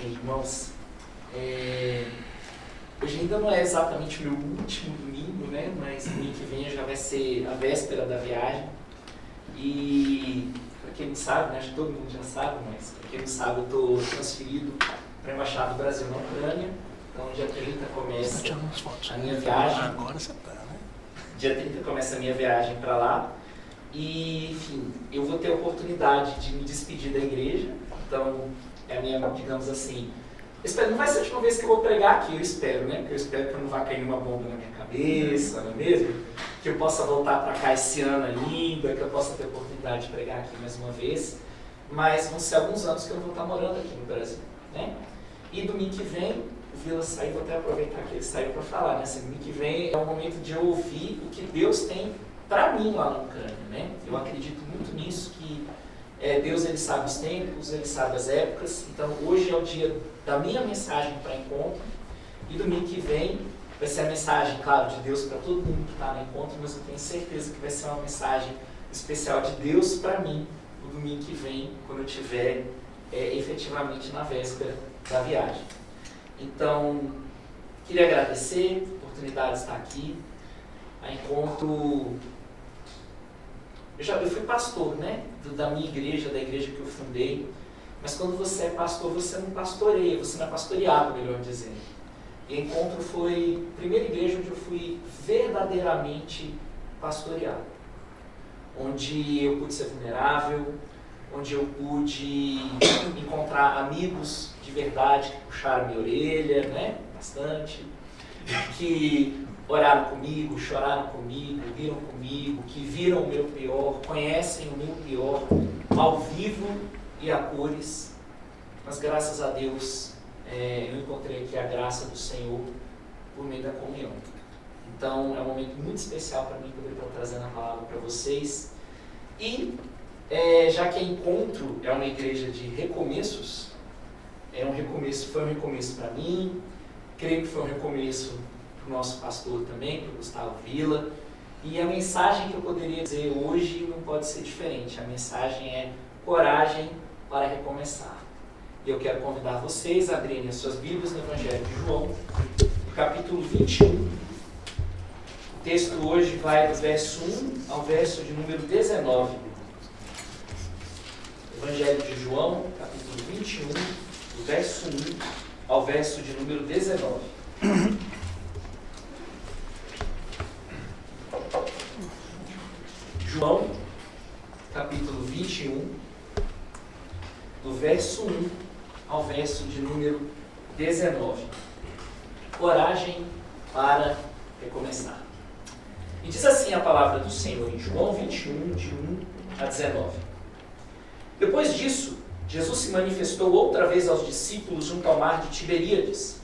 Bem, irmãos, hoje ainda não é exatamente o meu último domingo, né? Mas domingo que vem já vai ser a véspera da viagem. E, para quem não sabe, né? Acho que todo mundo já sabe, mas para quem não sabe, eu estou transferido para a Embaixada do Brasil na Ucrânia. Então, dia 30 começa a minha viagem. Agora você tá, né? Dia 30 começa a minha viagem para lá. E, enfim, eu vou ter a oportunidade de me despedir da igreja. Então, é a minha, digamos assim, não vai ser a última vez que eu vou pregar aqui, eu espero, né? Porque eu espero que não vá cair uma bomba na minha cabeça, não é mesmo? Que eu possa voltar para cá esse ano ainda, que eu possa ter a oportunidade de pregar aqui mais uma vez. Mas vão ser alguns anos que eu vou estar morando aqui no Brasil, né? E domingo que vem, o Vila saiu, vou até aproveitar que ele saiu para falar, né? Assim, domingo que vem é o momento de eu ouvir o que Deus tem para mim lá na Ucrânia, né? Eu acredito muito nisso, que Deus, ele sabe os tempos, ele sabe as épocas. Então hoje é o dia da minha mensagem para encontro, e domingo que vem vai ser a mensagem, claro, de Deus para todo mundo que está no encontro, mas eu tenho certeza que vai ser uma mensagem especial de Deus para mim no domingo que vem, quando eu estiver efetivamente na véspera da viagem. Então, queria agradecer a oportunidade de estar aqui. A Encontro, eu fui pastor, né, da minha igreja, da igreja que eu fundei, mas quando você é pastor, você não pastoreia, você não é pastoreado, melhor dizendo. E a Encontro foi a primeira igreja onde eu fui verdadeiramente pastoreado, onde eu pude ser vulnerável, onde eu pude encontrar amigos de verdade que puxaram minha orelha, né, bastante, que oraram comigo, choraram comigo, riram comigo, que viram o meu pior, conhecem o meu pior, ao vivo e a cores. Mas graças a Deus, eu encontrei aqui a graça do Senhor por meio da comunhão. Então é um momento muito especial para mim poder estar trazendo a palavra para vocês. E já que a Encontro é uma igreja de recomeços, foi um recomeço para mim, creio que foi um recomeço para o nosso pastor também, para o Gustavo Vila. E a mensagem que eu poderia dizer hoje não pode ser diferente. A mensagem é coragem para recomeçar. E eu quero convidar vocês a abrirem as suas Bíblias no Evangelho de João, no capítulo 21. O texto hoje vai do verso 1 ao verso de número 19. Evangelho de João, capítulo 21, do verso 1 ao verso de número 19. João, capítulo 21, do verso 1 ao verso de número 19. Coragem para recomeçar. E diz assim a palavra do Senhor em João 21, de 1 a 19. Depois disso, Jesus se manifestou outra vez aos discípulos junto ao mar de Tiberíades.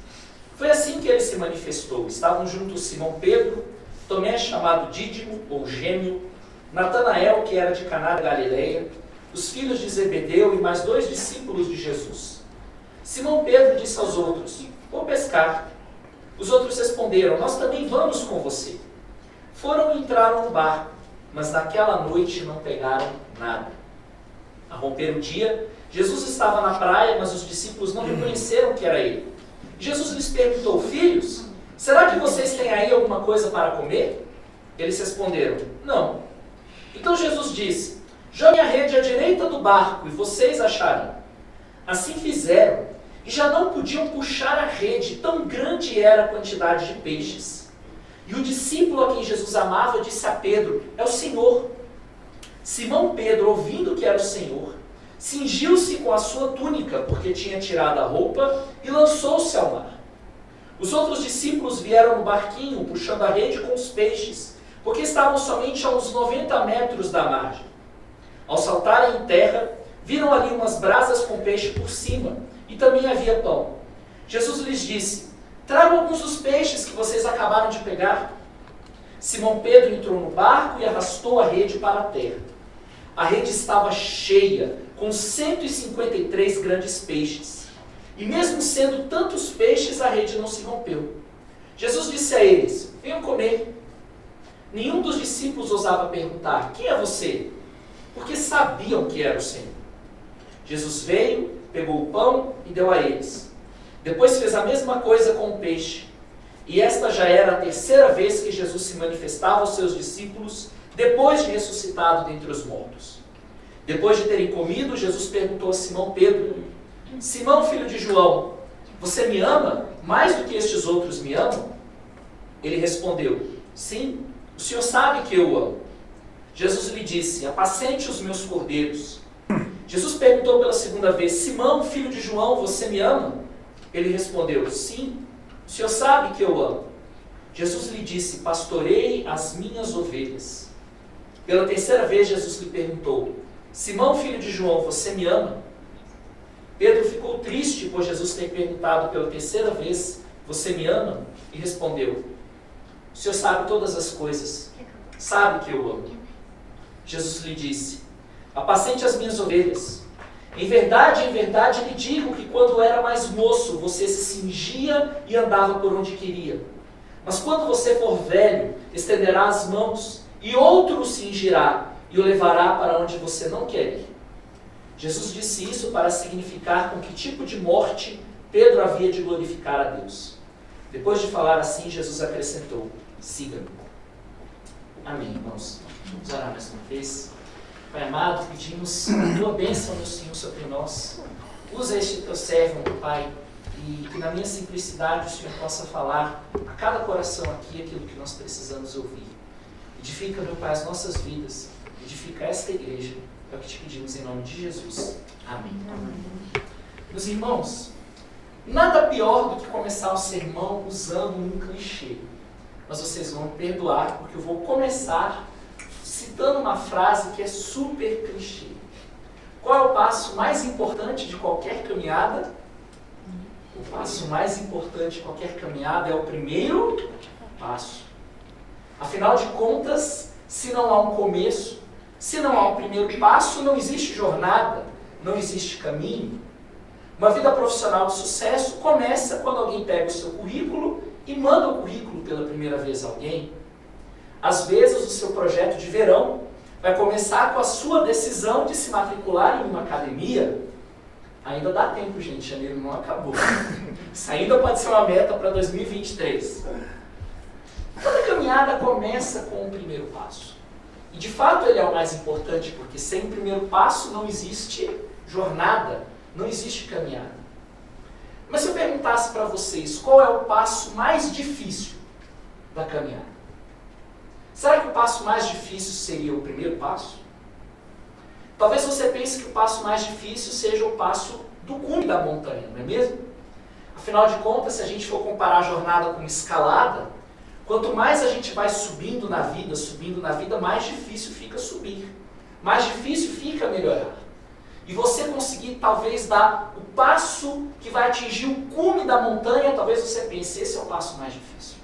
Foi assim que ele se manifestou. Estavam juntos Simão Pedro, Tomé chamado Dídimo, ou Gêmeo, Natanael, que era de Caná da Galileia, os filhos de Zebedeu e mais 2 discípulos de Jesus. Simão Pedro disse aos outros: vou pescar. Os outros responderam: nós também vamos com você. Foram e entraram no barco, mas naquela noite não pegaram nada. A romper o dia, Jesus estava na praia, mas os discípulos não reconheceram que era ele. Jesus lhes perguntou: filhos, será que vocês têm aí alguma coisa para comer? Eles responderam: não. Então Jesus disse: joguem a rede à direita do barco e vocês acharão. Assim fizeram, e já não podiam puxar a rede, tão grande era a quantidade de peixes. E o discípulo a quem Jesus amava disse a Pedro: é o Senhor. Simão Pedro, ouvindo que era o Senhor, cingiu-se com a sua túnica, porque tinha tirado a roupa, e lançou-se ao mar. Os outros discípulos vieram no barquinho, puxando a rede com os peixes, porque estavam somente a uns 90 metros da margem. Ao saltarem em terra, viram ali umas brasas com peixe por cima, e também havia pão. Jesus lhes disse: tragam alguns dos peixes que vocês acabaram de pegar. Simão Pedro entrou no barco e arrastou a rede para a terra. A rede estava cheia, com 153 grandes peixes. E mesmo sendo tantos peixes, a rede não se rompeu. Jesus disse a eles: venham comer. Nenhum dos discípulos ousava perguntar: quem é você? Porque sabiam que era o Senhor. Jesus veio, pegou o pão e deu a eles. Depois fez a mesma coisa com o peixe. E esta já era a terceira vez que Jesus se manifestava aos seus discípulos, depois de ressuscitado dentre os mortos. Depois de terem comido, Jesus perguntou a Simão Pedro: Simão, filho de João, você me ama mais do que estes outros me amam? Ele respondeu: sim, o Senhor sabe que eu amo. Jesus lhe disse: apacente os meus cordeiros. Jesus perguntou pela segunda vez: Simão, filho de João, você me ama? Ele respondeu: sim, o Senhor sabe que eu amo. Jesus lhe disse: pastorei as minhas ovelhas. Pela terceira vez Jesus lhe perguntou: Simão, filho de João, você me ama? Pedro ficou triste por Jesus ter perguntado pela terceira vez: você me ama? E respondeu: o Senhor sabe todas as coisas, sabe que eu amo. Jesus lhe disse: apacente as minhas ovelhas. Em verdade lhe digo que quando era mais moço, você se cingia e andava por onde queria. Mas quando você for velho, estenderá as mãos, e outro o cingirá e o levará para onde você não quer ir. Jesus disse isso para significar com que tipo de morte Pedro havia de glorificar a Deus. Depois de falar assim, Jesus acrescentou: siga-me. Amém, irmãos. Vamos orar mais uma vez. Pai amado, pedimos a tua bênção, meu Senhor, sobre nós. Usa este teu servo, meu Pai, e que na minha simplicidade o Senhor possa falar a cada coração aqui aquilo que nós precisamos ouvir. Edifica, meu Pai, as nossas vidas. Edifica esta igreja. É o que te pedimos em nome de Jesus. Amém. Amém. Meus irmãos, nada pior do que começar o sermão usando um clichê. Mas vocês vão me perdoar, porque eu vou começar citando uma frase que é super clichê. Qual é o passo mais importante de qualquer caminhada? O passo mais importante de qualquer caminhada é o primeiro passo. Afinal de contas, se não há um começo, se não há um primeiro passo, não existe jornada, não existe caminho. Uma vida profissional de sucesso começa quando alguém pega o seu currículo e manda o currículo pela primeira vez a alguém. Às vezes, o seu projeto de verão vai começar com a sua decisão de se matricular em uma academia. Ainda dá tempo, gente, janeiro não acabou. Isso ainda pode ser uma meta para 2023. Toda caminhada começa com o primeiro passo. E de fato ele é o mais importante, porque sem o primeiro passo não existe jornada, não existe caminhada. Mas se eu perguntasse para vocês qual é o passo mais difícil da caminhada? Será que o passo mais difícil seria o primeiro passo? Talvez você pense que o passo mais difícil seja o passo do cume da montanha, não é mesmo? Afinal de contas, se a gente for comparar a jornada com escalada, quanto mais a gente vai subindo na vida, mais difícil fica subir. Mais difícil fica melhorar. E você conseguir talvez dar o passo que vai atingir o cume da montanha, talvez você pense, esse é o passo mais difícil.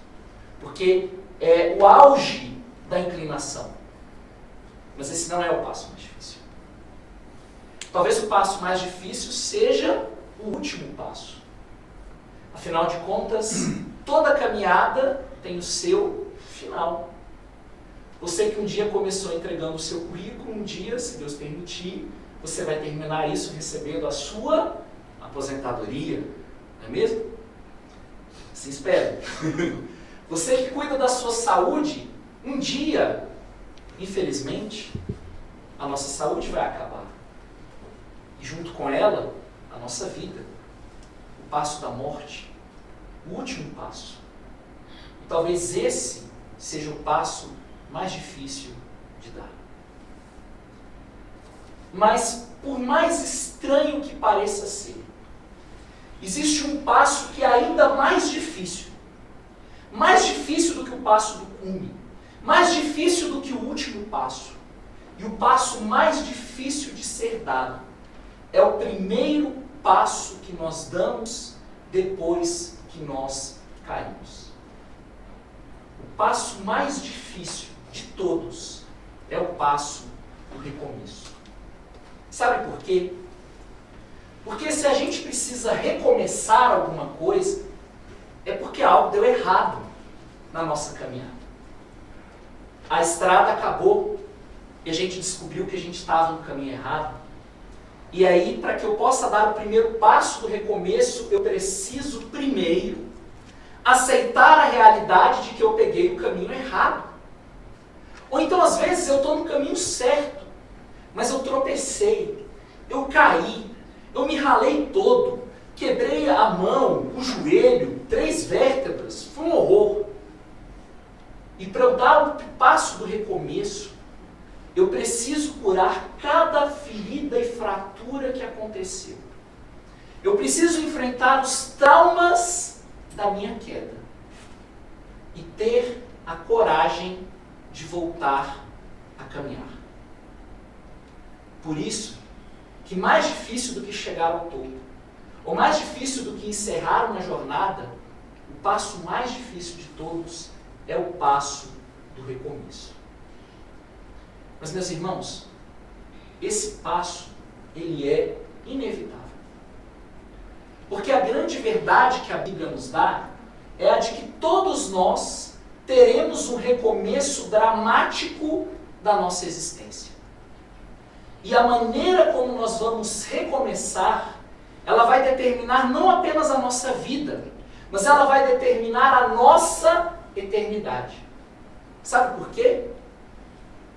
Porque é o auge da inclinação. Mas esse não é o passo mais difícil. Talvez o passo mais difícil seja o último passo. Afinal de contas, toda caminhada tem o seu final. Você que um dia começou entregando o seu currículo, um dia, se Deus permitir, você vai terminar isso recebendo a sua aposentadoria. Não é mesmo? Se espera. Você que cuida da sua saúde, um dia, infelizmente, a nossa saúde vai acabar. E junto com ela, a nossa vida. O passo da morte. O último passo. E talvez esse seja o passo mais difícil de dar. Mas, por mais estranho que pareça ser, existe um passo que é ainda mais difícil. Mais difícil do que o passo do cume. Mais difícil do que o último passo. E o passo mais difícil de ser dado é o primeiro passo que nós damos depois que nós caímos. O passo mais difícil de todos é o passo do recomeço. Sabe por quê? Porque se a gente precisa recomeçar alguma coisa, é porque algo deu errado na nossa caminhada. A estrada acabou e a gente descobriu que a gente estava no caminho errado. E aí, para que eu possa dar o primeiro passo do recomeço, eu preciso primeiro aceitar a realidade de que eu peguei o caminho errado. Ou então, às vezes, eu estou no caminho certo, mas eu tropecei, eu caí, eu me ralei todo, quebrei a mão, o joelho, 3 vértebras, foi um horror. E para eu dar o passo do recomeço, eu preciso curar cada ferida e fratura que aconteceu. Eu preciso enfrentar os traumas da minha queda e ter a coragem de voltar a caminhar. Por isso, que mais difícil do que chegar ao topo, ou mais difícil do que encerrar uma jornada, o passo mais difícil de todos é o passo do recomeço. Mas, meus irmãos, esse passo, ele é inevitável. Porque a grande verdade que a Bíblia nos dá é a de que todos nós teremos um recomeço dramático da nossa existência. E a maneira como nós vamos recomeçar, ela vai determinar não apenas a nossa vida, mas ela vai determinar a nossa eternidade. Sabe por quê?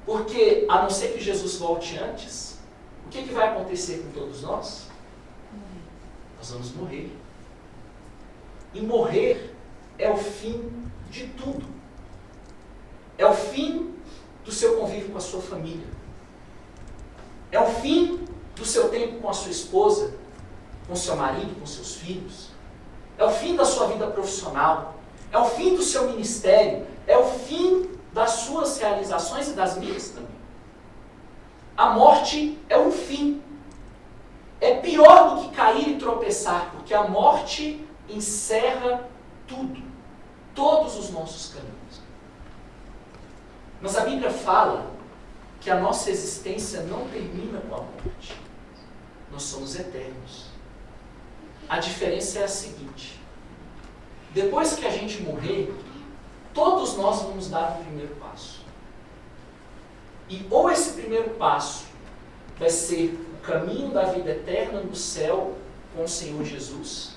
Porque, a não ser que Jesus volte antes, o que vai acontecer com todos nós? Nós vamos morrer. E morrer é o fim de tudo. É o fim do seu convívio com a sua família. É o fim do seu tempo com a sua esposa, com seu marido, com seus filhos. É o fim da sua vida profissional. É o fim do seu ministério. É o fim das suas realizações e das minhas também. A morte é um fim. É pior do que cair e tropeçar, porque a morte encerra tudo, todos os nossos caminhos. Mas a Bíblia fala que a nossa existência não termina com a morte. Nós somos eternos. A diferença é a seguinte: depois que a gente morrer, todos nós vamos dar o primeiro passo. E ou esse primeiro passo vai ser o caminho da vida eterna no céu com o Senhor Jesus,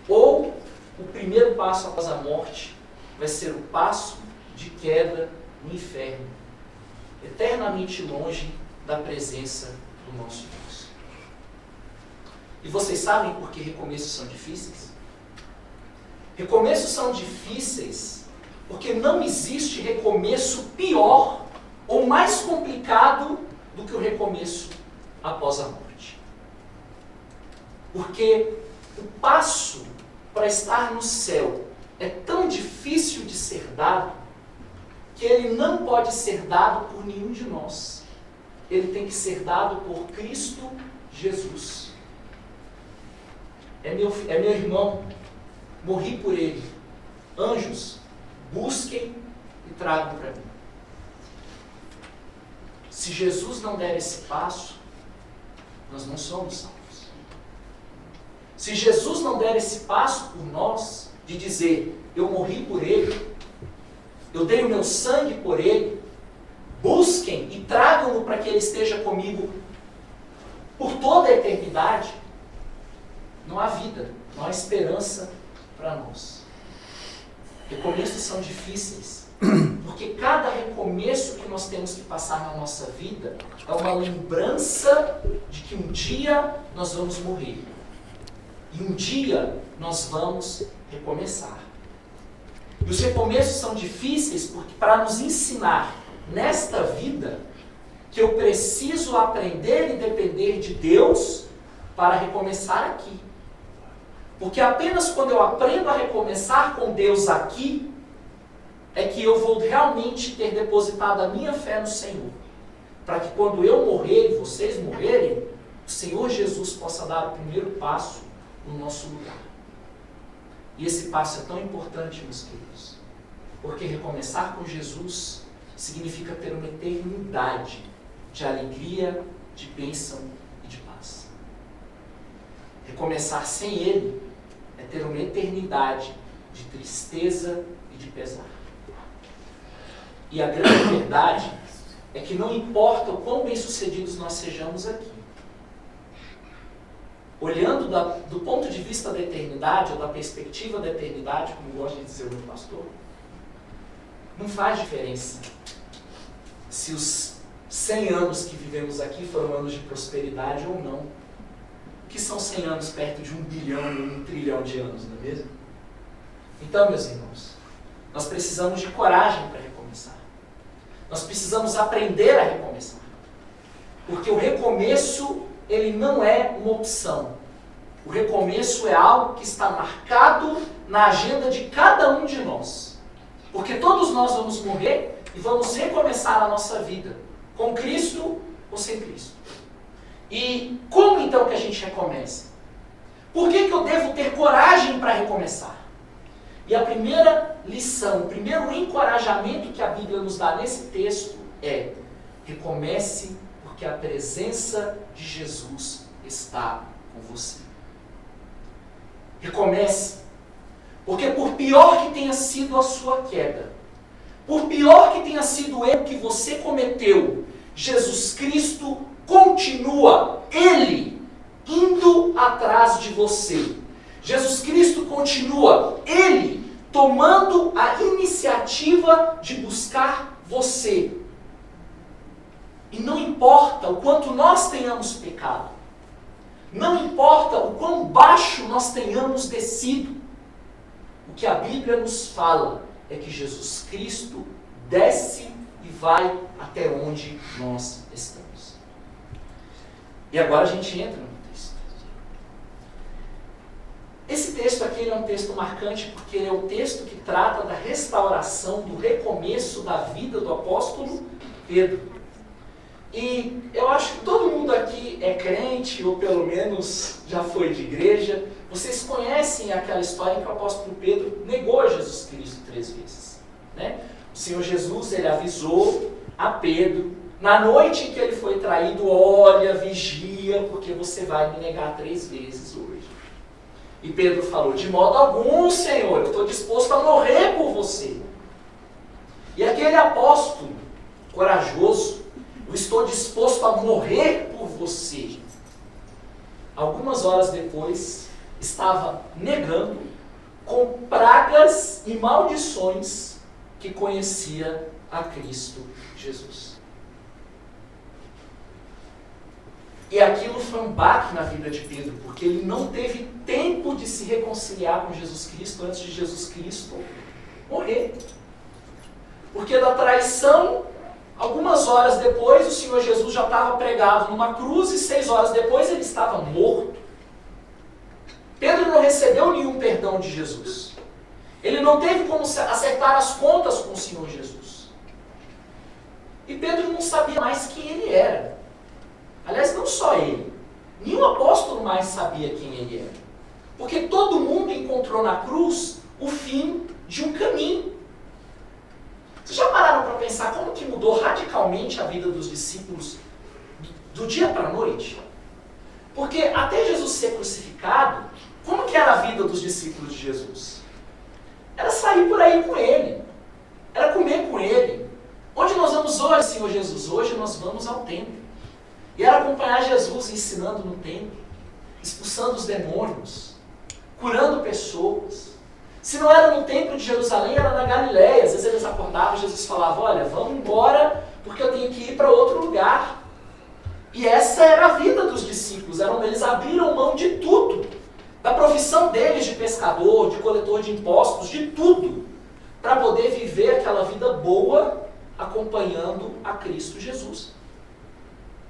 ou o primeiro passo após a morte vai ser o passo de queda no inferno, eternamente longe da presença do nosso Deus. E vocês sabem por que recomeços são difíceis? Recomeços são difíceis porque não existe recomeço pior ou mais complicado do que o recomeço após a morte. Porque o passo para estar no céu é tão difícil de ser dado que ele não pode ser dado por nenhum de nós. Ele tem que ser dado por Cristo Jesus. É meu irmão, morri por ele. Anjos, busquem e tragam para mim. Se Jesus não der esse passo, nós não somos salvos. Se Jesus não der esse passo por nós, de dizer, eu morri por ele, eu dei o meu sangue por ele, busquem e tragam-no para que ele esteja comigo por toda a eternidade, não há vida, não há esperança para nós. Recomeços são difíceis, porque cada recomeço que nós temos que passar na nossa vida é uma lembrança de que um dia nós vamos morrer. E um dia nós vamos recomeçar. E os recomeços são difíceis porque para nos ensinar nesta vida que eu preciso aprender e depender de Deus para recomeçar aqui. Porque apenas quando eu aprendo a recomeçar com Deus aqui, é que eu vou realmente ter depositado a minha fé no Senhor. Para que quando eu morrer e vocês morrerem, o Senhor Jesus possa dar o primeiro passo no nosso lugar. E esse passo é tão importante, meus queridos, porque recomeçar com Jesus significa ter uma eternidade de alegria, de bênção e de paz. Recomeçar sem Ele é ter uma eternidade de tristeza e de pesar. E a grande verdade é que não importa o quão bem-sucedidos nós sejamos aqui, olhando do ponto de vista da eternidade, ou da perspectiva da eternidade, como gosta de dizer o meu pastor, não faz diferença se os 100 anos que vivemos aqui foram anos de prosperidade ou não. O que são 100 anos perto de 1 bilhão ou 1 trilhão de anos, não é mesmo? Então, meus irmãos, nós precisamos de coragem para recomeçar. Nós precisamos aprender a recomeçar. Porque o recomeço, ele não é uma opção. O recomeço é algo que está marcado na agenda de cada um de nós. Porque todos nós vamos morrer e vamos recomeçar a nossa vida, com Cristo ou sem Cristo. E como então que a gente recomeça? Por que eu devo ter coragem para recomeçar? E a primeira lição, o primeiro encorajamento que a Bíblia nos dá nesse texto é: recomece porque a presença de Jesus está com você. Recomece, porque por pior que tenha sido a sua queda, por pior que tenha sido o erro que você cometeu, Jesus Cristo continua, Ele, indo atrás de você. Jesus Cristo continua, Ele, tomando a iniciativa de buscar você. E não importa o quanto nós tenhamos pecado, não importa o quão baixo nós tenhamos descido, o que a Bíblia nos fala é que Jesus Cristo desce e vai até onde nós estamos. E agora a gente entra no texto. Esse texto aqui ele é um texto marcante porque ele é o texto que trata da restauração, do recomeço da vida do apóstolo Pedro. E eu acho que todo mundo aqui é crente, ou pelo menos já foi de igreja. Vocês conhecem aquela história em que o apóstolo Pedro negou Jesus Cristo 3 vezes. Né? O Senhor Jesus, ele avisou a Pedro, na noite em que ele foi traído: olha, vigia, porque você vai me negar 3 vezes hoje. E Pedro falou: de modo algum, Senhor, eu estou disposto a morrer por você. E aquele apóstolo corajoso: eu estou disposto a morrer por você. Algumas horas depois, estava negando, com pragas e maldições, que conhecia a Cristo Jesus. E aquilo foi um baque na vida de Pedro, porque ele não teve tempo de se reconciliar com Jesus Cristo antes de Jesus Cristo morrer. Porque da traição, algumas horas depois, o Senhor Jesus já estava pregado numa cruz e 6 horas depois ele estava morto. Pedro não recebeu nenhum perdão de Jesus. Ele não teve como acertar as contas com o Senhor Jesus. E Pedro não sabia mais quem ele era. Aliás, não só ele. Nenhum apóstolo mais sabia quem ele era. Porque todo mundo encontrou na cruz o fim de um caminho. Vocês já pararam para pensar como que mudou radicalmente a vida dos discípulos do dia para a noite? Porque até Jesus ser crucificado, como que era a vida dos discípulos de Jesus? Era sair por aí com Ele. Era comer com Ele. Onde nós vamos hoje, Senhor Jesus? Hoje nós vamos ao templo. E era acompanhar Jesus ensinando no templo, expulsando os demônios, curando pessoas. Se não era no templo de Jerusalém, era na Galileia. Às vezes eles acordavam e Jesus falava: olha, vamos embora porque eu tenho que ir para outro lugar. E essa era a vida dos discípulos. Eles abriram mão de tudo. Da profissão deles de pescador, de coletor de impostos, de tudo. Para poder viver aquela vida boa acompanhando a Cristo Jesus.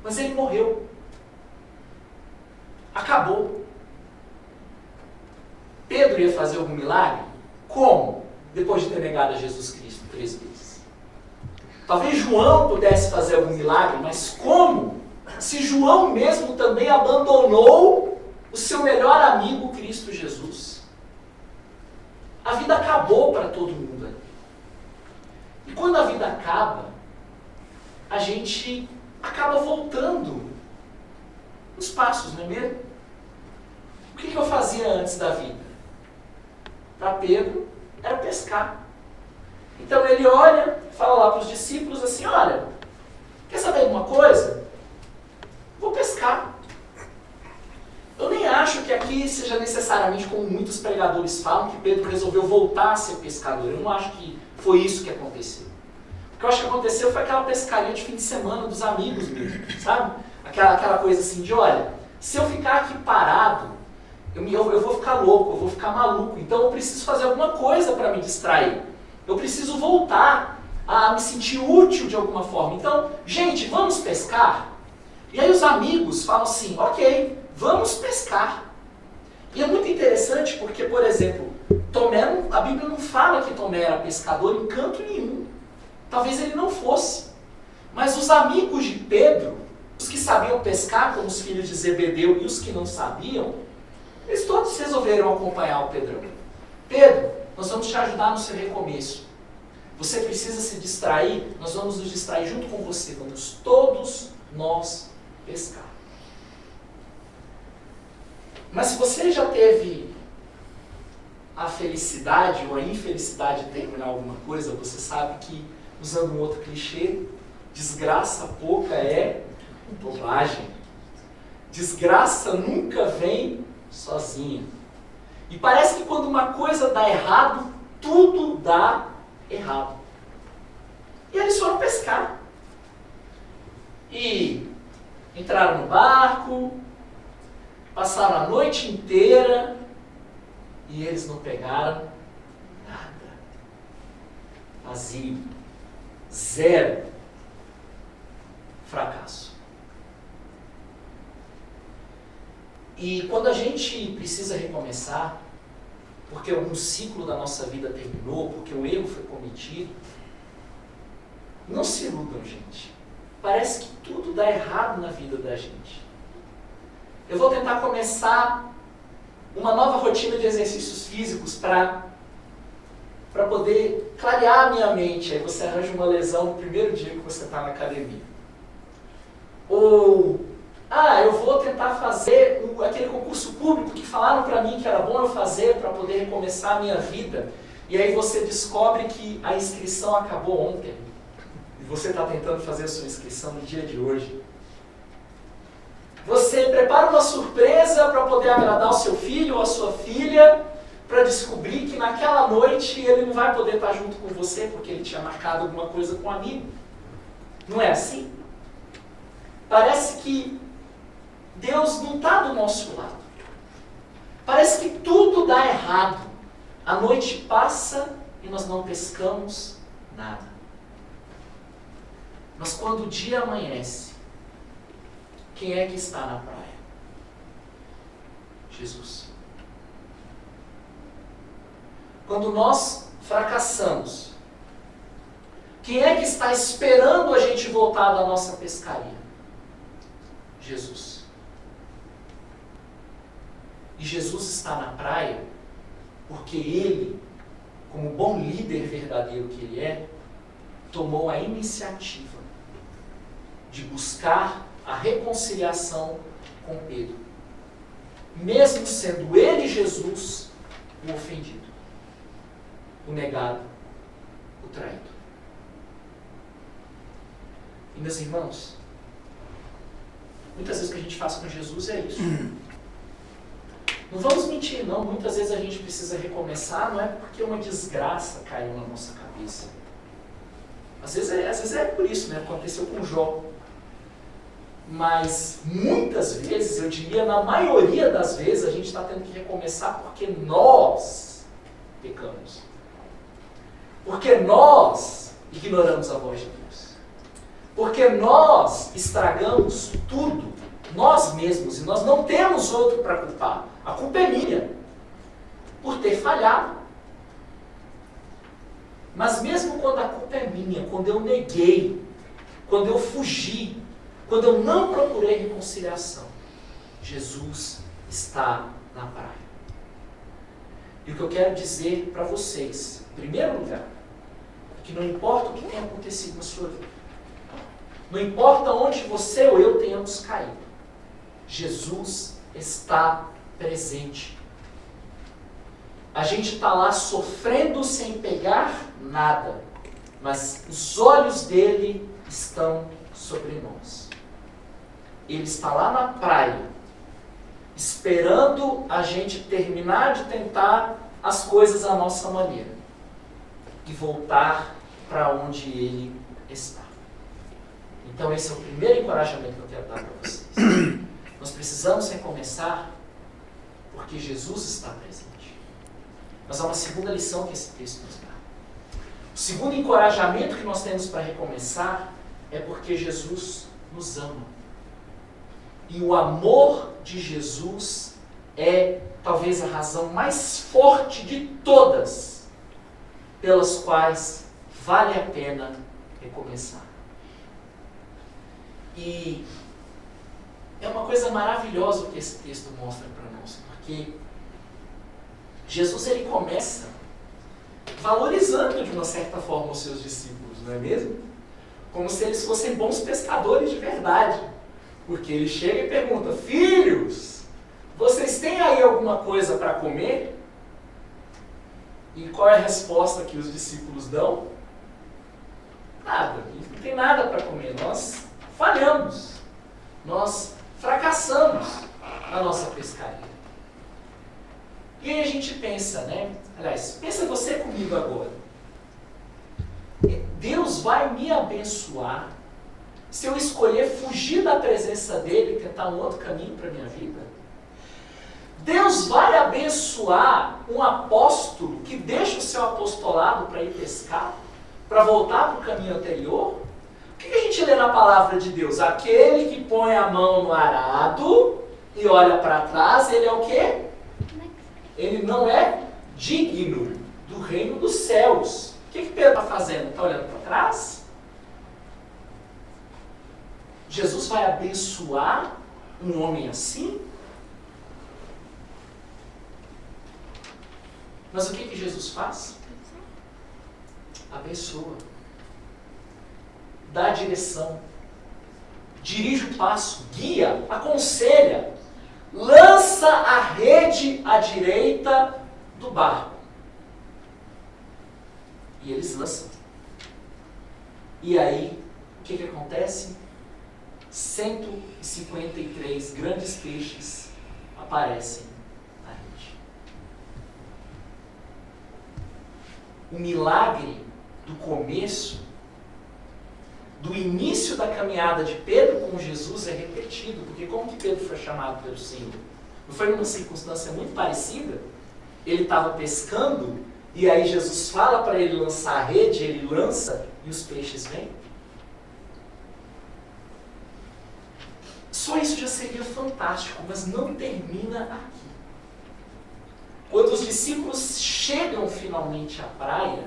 Mas ele morreu. Acabou. Pedro ia fazer algum milagre? Como? Depois de ter negado a Jesus Cristo 3 vezes. Talvez João pudesse fazer algum milagre, mas como? Se João mesmo também abandonou o seu melhor amigo, Cristo Jesus. A vida acabou para todo mundo ali. E quando a vida acaba, a gente acaba voltando os passos, não é mesmo? O que eu fazia antes da vida? Para Pedro, era pescar. Então ele olha, fala lá para os discípulos assim: olha, quer saber de uma coisa? Vou pescar. Eu nem acho que aqui seja necessariamente como muitos pregadores falam, que Pedro resolveu voltar a ser pescador. Eu não acho que foi isso que aconteceu. O que eu acho que aconteceu foi aquela pescaria de fim de semana dos amigos mesmo, sabe? Aquela coisa assim de, olha, se eu ficar aqui parado, eu vou ficar louco, eu vou ficar maluco. Então eu preciso fazer alguma coisa para me distrair. Eu preciso voltar a me sentir útil de alguma forma. Então, gente, vamos pescar? E aí os amigos falam assim, ok, vamos pescar. E é muito interessante porque, por exemplo, Tomé, a Bíblia não fala que Tomé era pescador em canto nenhum. Talvez ele não fosse. Mas os amigos de Pedro, os que sabiam pescar, como os filhos de Zebedeu, e os que não sabiam, eles todos resolveram acompanhar o Pedrão. Pedro, nós vamos te ajudar no seu recomeço. Você precisa se distrair, nós vamos nos distrair junto com você. Vamos todos nós pescar. Mas se você já teve a felicidade ou a infelicidade de terminar alguma coisa, você sabe que, usando um outro clichê, desgraça pouca é bobagem. Desgraça nunca vem sozinha. E parece que quando uma coisa dá errado, tudo dá errado. E eles foram pescar. E entraram no barco, passaram a noite inteira e eles não pegaram nada. Vazio. Zero. Fracasso. E quando a gente precisa recomeçar, porque algum ciclo da nossa vida terminou, porque o erro foi cometido, não se iludam, gente. Parece que tudo dá errado na vida da gente. Eu vou tentar começar uma nova rotina de exercícios físicos para poder clarear a minha mente. Aí você arranja uma lesão no primeiro dia que você está na academia. Ou, eu vou tentar fazer aquele concurso público que falaram para mim que era bom eu fazer para poder recomeçar a minha vida. E aí você descobre que a inscrição acabou ontem. E você está tentando fazer a sua inscrição no dia de hoje. Você prepara uma surpresa para poder agradar o seu filho ou a sua filha, para descobrir que naquela noite ele não vai poder estar junto com você porque ele tinha marcado alguma coisa com um amigo. Não é assim? Parece que Deus não está do nosso lado. Parece que tudo dá errado. A noite passa e nós não pescamos nada. Mas quando o dia amanhece, quem é que está na praia? Jesus. Quando nós fracassamos, quem é que está esperando a gente voltar da nossa pescaria? Jesus. E Jesus está na praia porque Ele, como bom líder verdadeiro que Ele é, tomou a iniciativa de buscar a reconciliação com Pedro, mesmo sendo Ele, Jesus, o ofendido, o negado, o traído. E meus irmãos, muitas vezes o que a gente faz com Jesus é isso. Não vamos mentir, não. Muitas vezes a gente precisa recomeçar, não é porque uma desgraça caiu na nossa cabeça. Às vezes é por isso, né? Aconteceu com Jó. Mas muitas vezes, eu diria na maioria das vezes, a gente está tendo que recomeçar porque nós pecamos. Porque nós ignoramos a voz de Deus. Porque nós estragamos tudo, nós mesmos, e nós não temos outro para culpar. A culpa é minha, por ter falhado. Mas mesmo quando a culpa é minha, quando eu neguei, quando eu fugi, quando eu não procurei reconciliação, Jesus está na praia. E o que eu quero dizer para vocês, em primeiro lugar, é que não importa o que tenha acontecido na sua vida, não importa onde você ou eu tenhamos caído, Jesus está presente. A gente está lá sofrendo sem pegar nada, mas os olhos dele estão sobre nós. Ele está lá na praia, esperando a gente terminar de tentar as coisas à nossa maneira e voltar para onde Ele está. Então esse é o primeiro encorajamento que eu quero dar para vocês. Nós precisamos recomeçar porque Jesus está presente. Mas há uma segunda lição que esse texto nos dá. O segundo encorajamento que nós temos para recomeçar é porque Jesus nos ama. E o amor de Jesus é talvez a razão mais forte de todas pelas quais vale a pena recomeçar. E é uma coisa maravilhosa o que esse texto mostra para nós, porque Jesus ele começa valorizando de uma certa forma os seus discípulos, não é mesmo? Como se eles fossem bons pescadores de verdade. Porque ele chega e pergunta: filhos, vocês têm aí alguma coisa para comer? E qual é a resposta que os discípulos dão? Nada, não tem nada para comer. Nós falhamos, nós fracassamos na nossa pescaria. E aí a gente pensa, né? Aliás, pensa você comigo agora. Deus vai me abençoar se eu escolher fugir da presença dele e tentar um outro caminho para a minha vida? Deus vai abençoar um apóstolo que deixa o seu apostolado para ir pescar, para voltar para o caminho anterior? O que a gente lê na palavra de Deus? Aquele que põe a mão no arado e olha para trás, ele é o quê? Ele não é digno do reino dos céus. O que Pedro está fazendo? Está olhando para trás? Jesus vai abençoar um homem assim? Mas o que Jesus faz? Abençoa. Dá a direção. Dirige o passo. Guia. Aconselha. Lança a rede à direita do barco. E eles lançam. E aí, o que acontece? 153 grandes peixes aparecem na rede. O milagre do começo, do início da caminhada de Pedro com Jesus é repetido, porque como que Pedro foi chamado pelo Senhor? Não foi numa circunstância muito parecida? Ele estava pescando e aí Jesus fala para ele lançar a rede, ele lança e os peixes vêm. Só isso já seria fantástico, mas não termina aqui. Quando os discípulos chegam finalmente à praia,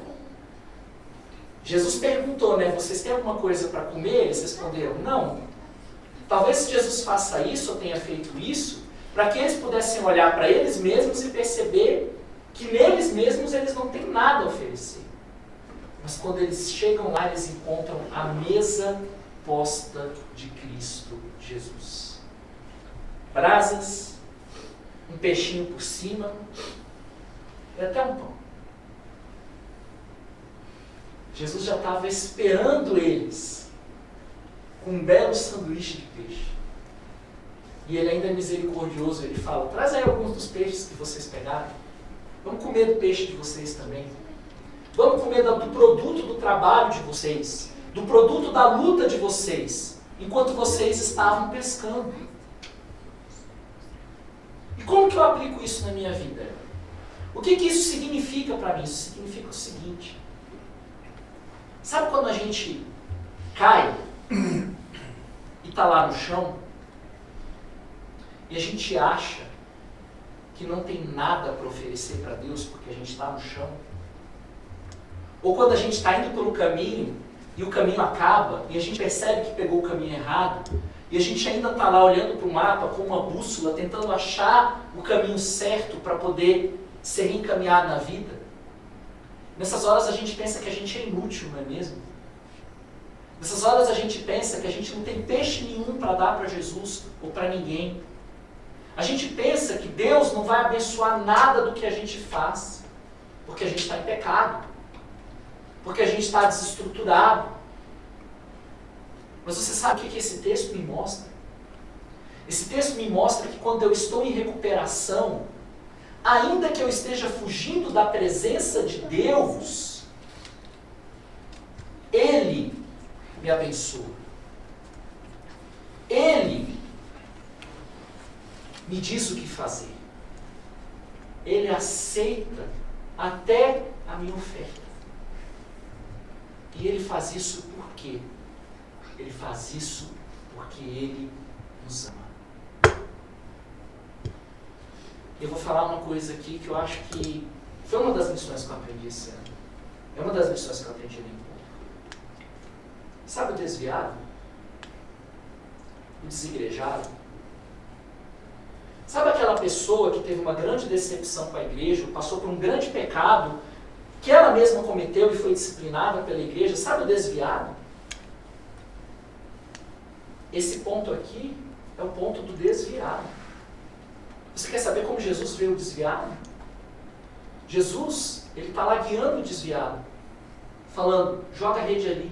Jesus perguntou, né? Vocês têm alguma coisa para comer? Eles responderam, não. Talvez Jesus faça isso ou tenha feito isso, para que eles pudessem olhar para eles mesmos e perceber que neles mesmos eles não têm nada a oferecer. Mas quando eles chegam lá, eles encontram a mesa posta de Cristo Jesus. Brasas, um peixinho por cima e até um pão. Jesus já estava esperando eles com um belo sanduíche de peixe. E ele ainda é misericordioso, ele fala, traz aí alguns dos peixes que vocês pegaram. Vamos comer do peixe de vocês também. Vamos comer do produto do trabalho de vocês, do produto da luta de vocês, enquanto vocês estavam pescando. E como que eu aplico isso na minha vida? O que isso significa para mim? Isso significa o seguinte. Sabe quando a gente cai e está lá no chão e a gente acha que não tem nada para oferecer para Deus porque a gente está no chão? Ou quando a gente está indo pelo caminho e o caminho acaba e a gente percebe que pegou o caminho errado e a gente ainda está lá olhando para o mapa com uma bússola, tentando achar o caminho certo para poder ser reencaminhado na vida. Nessas horas a gente pensa que a gente é inútil, não é mesmo? Nessas horas a gente pensa que a gente não tem peixe nenhum para dar para Jesus ou para ninguém. A gente pensa que Deus não vai abençoar nada do que a gente faz, porque a gente está em pecado, porque a gente está desestruturado. Mas você sabe o que esse texto me mostra? Esse texto me mostra que quando eu estou em recuperação, ainda que eu esteja fugindo da presença de Deus, Ele me abençoa. Ele me diz o que fazer. Ele aceita até a minha oferta. E Ele faz isso por quê? Ele faz isso porque Ele nos ama. Eu vou falar uma coisa aqui que eu acho que foi uma das lições que eu aprendi esse ano. É uma das lições que eu aprendi no encontro. Sabe o desviado? O desigrejado? Sabe aquela pessoa que teve uma grande decepção com a igreja, passou por um grande pecado, que ela mesma cometeu e foi disciplinada pela igreja? Sabe o desviado? Esse ponto aqui é o ponto do desviado. Você quer saber como Jesus vê o desviado? Jesus, ele está lá guiando o desviado, falando, joga a rede ali.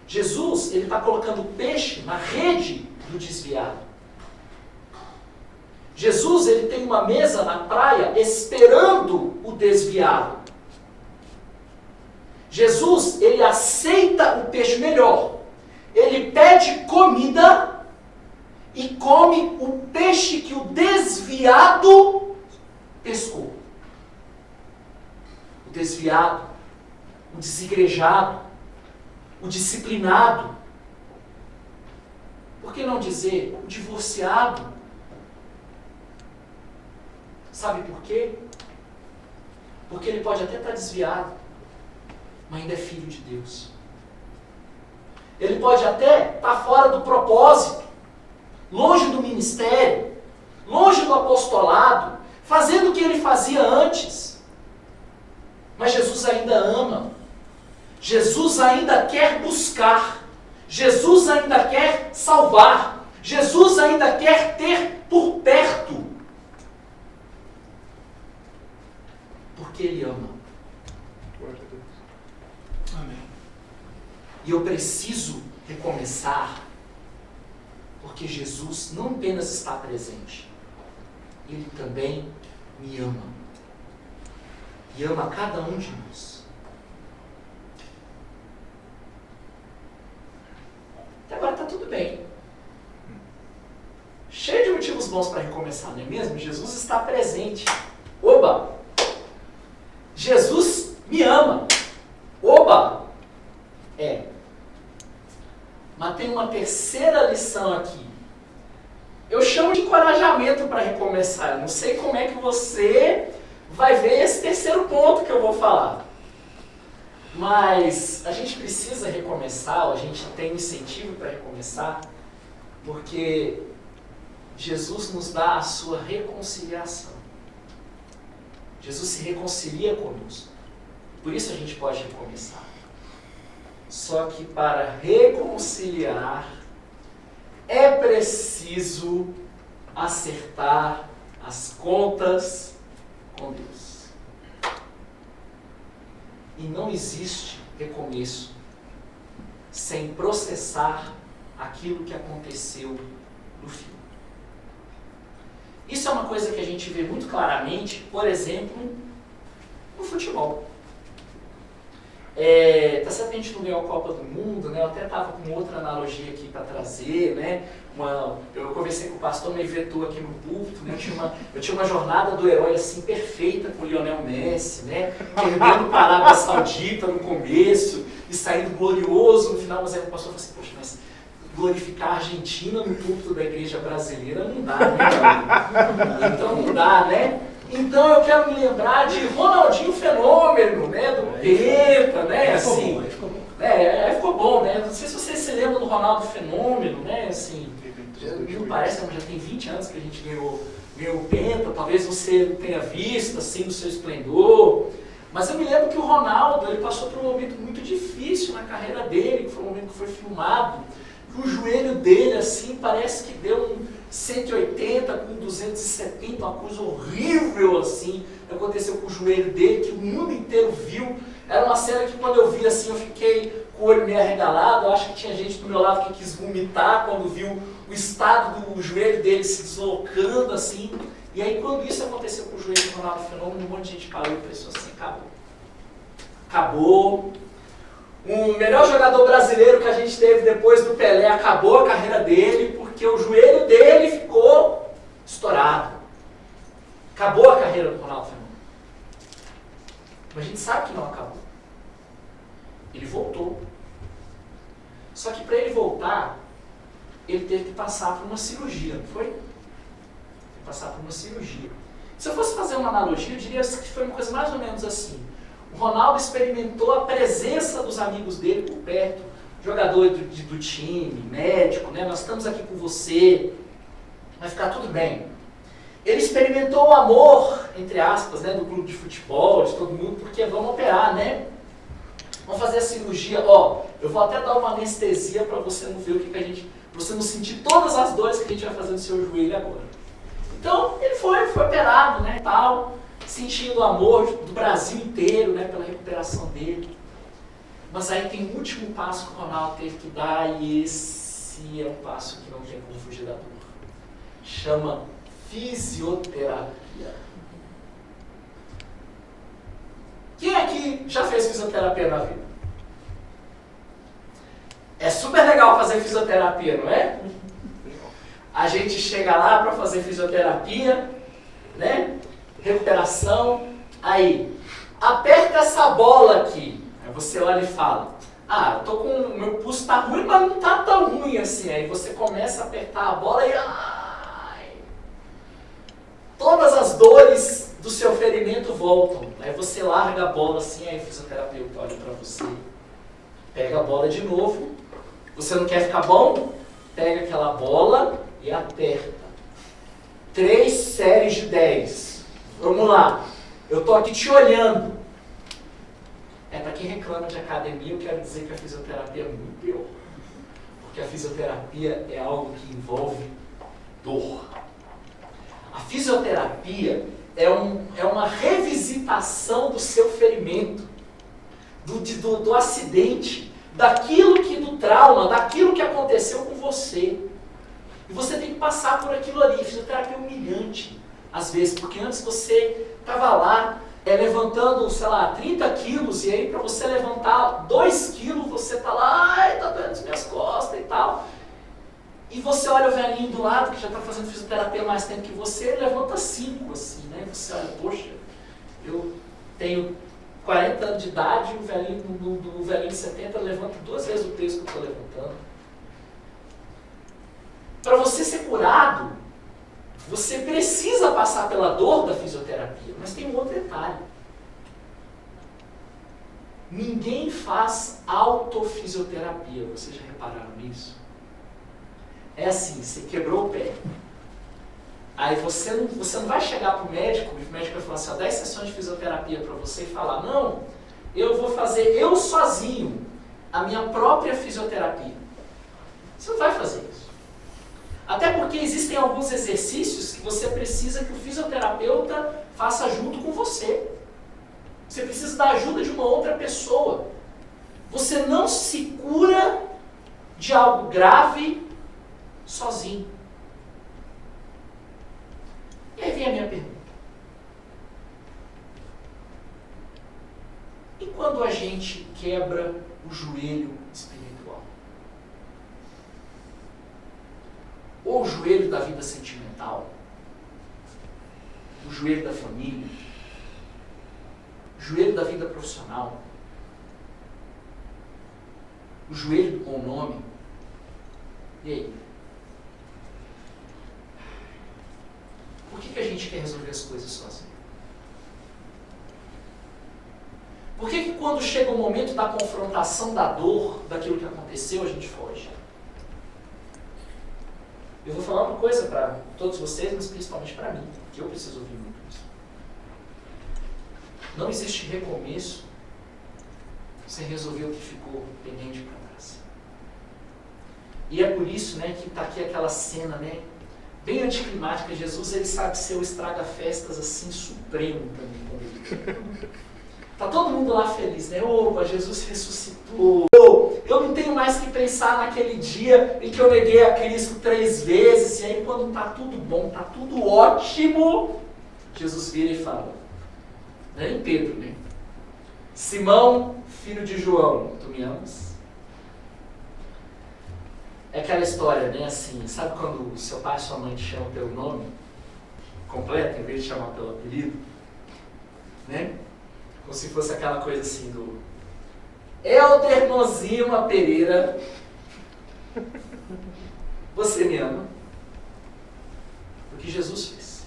Jesus, ele está colocando o peixe na rede do desviado. Jesus, ele tem uma mesa na praia esperando o desviado. Jesus, ele aceita o peixe melhor. Ele pede comida e come o peixe que o desviado pescou. O desviado, o desigrejado, o disciplinado. Por que não dizer o divorciado? Sabe por quê? Porque ele pode até estar desviado, mas ainda é filho de Deus. Ele pode até estar fora do propósito, longe do ministério, longe do apostolado, fazendo o que ele fazia antes. Mas Jesus ainda ama. Jesus ainda quer buscar. Jesus ainda quer salvar. Jesus ainda quer ter por perto. Porque Ele ama. Amém. E eu preciso recomeçar, porque Jesus não apenas está presente, Ele também me ama. E ama cada um de nós. Até agora está tudo bem. Cheio de motivos bons para recomeçar, não é mesmo? Jesus está presente. Oba! Jesus me ama. Oba! Mas tem uma terceira lição aqui. Eu chamo de encorajamento para recomeçar. Eu não sei como é que você vai ver esse terceiro ponto que eu vou falar. Mas a gente precisa recomeçar, a gente tem incentivo para recomeçar, porque Jesus nos dá a sua reconciliação. Jesus se reconcilia conosco. Por isso a gente pode recomeçar. Só que para reconciliar é preciso acertar as contas com Deus. E não existe recomeço sem processar aquilo que aconteceu no fim. Isso é uma coisa que a gente vê muito claramente, por exemplo, no futebol. Tá certo que a gente não ganhou a Copa do Mundo, né? Eu até estava com outra analogia aqui para trazer, né? Eu conversei com o pastor, me vetou aqui no púlpito, né? Eu tinha uma jornada do herói assim perfeita com o Lionel Messi, né? Perdendo para a Arábia Saudita no começo e saindo glorioso no final, mas aí o pastor falou assim, poxa, mas glorificar a Argentina no púlpito da igreja brasileira não dá, né? Então não dá, né? Então eu quero me lembrar de Ronaldinho Fenômeno, né? Do Penta, né? Assim, ficou bom, né? Não sei se vocês se lembram do Ronaldo Fenômeno, né? Assim, me parece que já tem 20 anos que a gente ganhou o Penta, talvez você não tenha visto, assim, no seu esplendor. Mas eu me lembro que o Ronaldo, ele passou por um momento muito difícil na carreira dele, que foi um momento que foi filmado, que o joelho dele, assim, parece que deu um 180 com 270, uma coisa horrível, assim, aconteceu com o joelho dele, que o mundo inteiro viu. Era uma cena que quando eu vi, assim, eu fiquei com o olho meio arregalado. Eu acho que tinha gente do meu lado que quis vomitar quando viu o estado do joelho dele se deslocando assim. E aí quando isso aconteceu com o joelho do Ronaldo Fenômeno, um monte de gente parou e pensou assim, acabou. Acabou. O melhor jogador brasileiro que a gente teve depois do Pelé, acabou a carreira dele, porque o joelho dele ficou estourado. Acabou a carreira do Ronaldo Fenômeno. Mas a gente sabe que não acabou. Ele voltou. Só que para ele voltar, ele teve que passar por uma cirurgia, não foi? Teve que passar por uma cirurgia. Se eu fosse fazer uma analogia, eu diria que foi uma coisa mais ou menos assim. O Ronaldo experimentou a presença dos amigos dele por perto, jogador do time, médico, né? Nós estamos aqui com você, vai ficar tudo bem. Ele experimentou o amor, entre aspas, né, do clube de futebol, de todo mundo, porque vamos operar, né? Vamos fazer a cirurgia, ó, eu vou até dar uma anestesia para você não ver o que a gente, pra você não sentir todas as dores que a gente vai fazer no seu joelho agora. Então, ele foi operado, né, tal, sentindo o amor do Brasil inteiro, né, pela recuperação dele. Mas aí tem o último passo que o Ronaldo teve que dar, e esse é um passo que não tem como fugir da dor. Chama fisioterapia. Quem aqui já fez fisioterapia na vida? É super legal fazer fisioterapia, não é? A gente chega lá para fazer fisioterapia, né? Recuperação, aí, aperta essa bola aqui. Aí você olha e fala, eu tô com, meu pulso tá ruim, mas não tá tão ruim assim. Aí você começa a apertar a bola e todas as dores do seu ferimento voltam. Aí você larga a bola assim, aí o fisioterapeuta olha para você, pega a bola de novo. Você não quer ficar bom? Pega aquela bola e aperta. 3 séries de 10. Vamos lá. Eu tô aqui te olhando. Para quem reclama de academia, eu quero dizer que a fisioterapia é muito pior. Porque a fisioterapia é algo que envolve dor. A fisioterapia é uma revisitação do seu ferimento, do acidente, do trauma, daquilo que aconteceu com você. E você tem que passar por aquilo ali. A fisioterapia é humilhante, às vezes, porque antes você estava lá levantando, sei lá, 30 quilos, e aí para você levantar 2 quilos, você está lá, tá doendo as minhas costas e tal. E você olha o velhinho do lado, que já está fazendo fisioterapia há mais tempo que você, ele levanta 5, assim, né? Você olha, poxa, eu tenho 40 anos de idade, o velhinho de 70 levanta 2 vezes o peso que eu estou levantando. Para você ser curado, você precisa passar pela dor da fisioterapia, mas tem um outro detalhe. Ninguém faz autofisioterapia, vocês já repararam nisso? É assim, você quebrou o pé. Aí você não vai chegar para o médico e o médico vai falar assim, 10 sessões de fisioterapia para você e falar, não, eu vou fazer eu sozinho a minha própria fisioterapia. Você não vai fazer isso. Até porque existem alguns exercícios que você precisa que o fisioterapeuta faça junto com você. Você precisa da ajuda de uma outra pessoa. Você não se cura de algo grave sozinho. E aí vem a minha pergunta. E quando a gente quebra o joelho espiritual? Ou o joelho da vida sentimental? O joelho da família? O joelho da vida profissional? O joelho do bom nome? E aí? Por que a gente quer resolver as coisas sozinho? Por que quando chega o momento da confrontação da dor, daquilo que aconteceu, a gente foge? Eu vou falar uma coisa para todos vocês, mas principalmente para mim, que eu preciso ouvir muito isso. Não existe recomeço sem resolver o que ficou pendente para trás. E é por isso, né, que está aqui aquela cena, né, bem anticlimática. Jesus, ele sabe ser o estraga-festas assim, supremo também. Quando ele... Tá todo mundo lá feliz, né? Opa, Jesus ressuscitou. Eu não tenho mais que pensar naquele dia em que eu neguei a Cristo 3 vezes, e aí quando está tudo bom, está tudo ótimo, Jesus vira e fala, né, em Pedro, né? Simão, filho de João, tu me amas? É aquela história, né, assim, sabe quando seu pai e sua mãe te chamam pelo nome completo, em vez de chamar pelo apelido? Né? Como se fosse aquela coisa assim do Helder Nozima Pereira, você me ama? O que Jesus fez.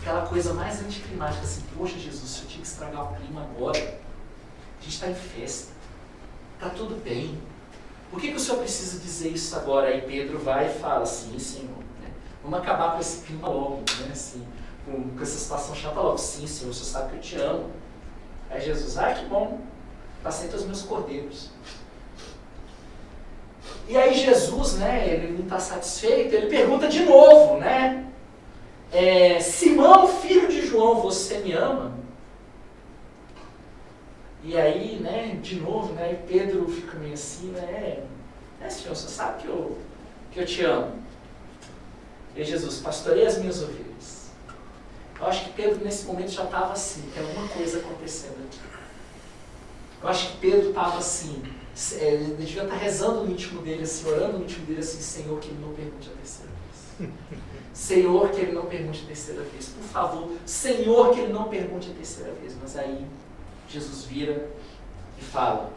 Aquela coisa mais anticlimática, assim, poxa Jesus, eu tinha que estragar o clima agora. A gente está em festa. Está tudo bem. Por que o senhor precisa dizer isso agora? Aí Pedro vai e fala, sim, Senhor, né? Vamos acabar com esse clima logo, né? Assim, com essa situação chata logo. Sim, Senhor, o senhor sabe que eu te amo. Aí Jesus, que bom, apacenta os meus cordeiros. E aí Jesus, né, ele não está satisfeito, ele pergunta de novo, né? Simão, filho de João, você me ama? E aí, né, de novo, né, Pedro fica meio assim, né, Senhor, você sabe que eu te amo. E Jesus, pastoreia as minhas ovelhas. Eu acho que Pedro nesse momento já estava assim, tem alguma coisa acontecendo aqui. Eu acho que Pedro estava assim, ele devia estar rezando no íntimo dele, assim, orando no íntimo dele assim, Senhor, que ele não pergunte a terceira vez. Senhor, que ele não pergunte a terceira vez. Por favor, Senhor, que ele não pergunte a terceira vez. Mas aí, Jesus vira e fala,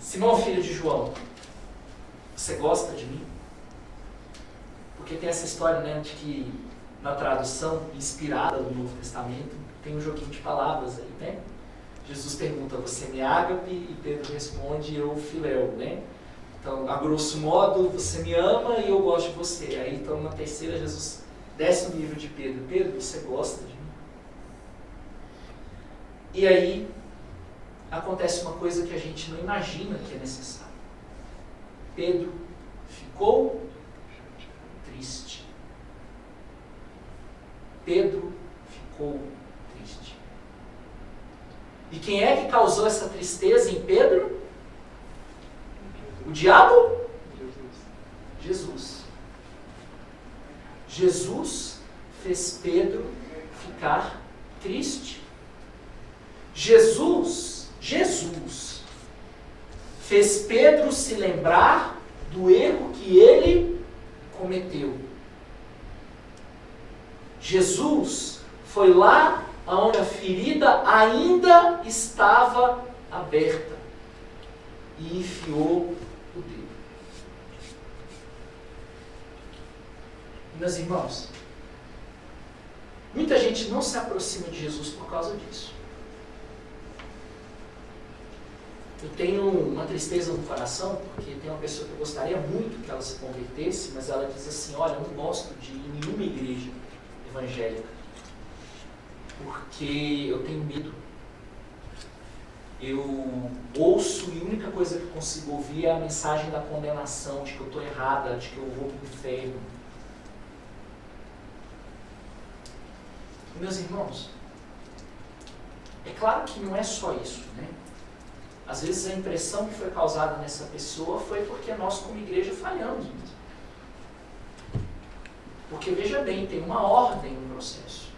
Simão, filho de João, você gosta de mim? Porque tem essa história, né, de que na tradução inspirada do Novo Testamento, tem um joguinho de palavras aí, né? Jesus pergunta, você me ágape? E Pedro responde, eu filéu, né? Então, a grosso modo, você me ama e eu gosto de você. Aí, então, na terceira, Jesus desce o nível de Pedro. Pedro, você gosta de mim? E aí, acontece uma coisa que a gente não imagina que é necessário. Pedro ficou triste. Pedro ficou triste. E quem é que causou essa tristeza em Pedro? O diabo? Jesus. Jesus fez Pedro ficar triste. Jesus fez Pedro se lembrar do erro que ele cometeu. Jesus foi lá onde a ferida ainda estava aberta e enfiou o dedo. Meus irmãos, muita gente não se aproxima de Jesus por causa disso. Eu tenho uma tristeza no coração, porque tem uma pessoa que eu gostaria muito que ela se convertesse, mas ela diz assim, olha, eu não gosto de ir em nenhuma igreja evangélica, porque eu tenho medo. Eu ouço e a única coisa que eu consigo ouvir é a mensagem da condenação, de que eu estou errada, de que eu vou para o inferno. Meus irmãos, é claro que não é só isso, né? Às vezes a impressão que foi causada nessa pessoa foi porque nós como igreja falhamos mesmo. Porque veja bem, tem uma ordem no processo.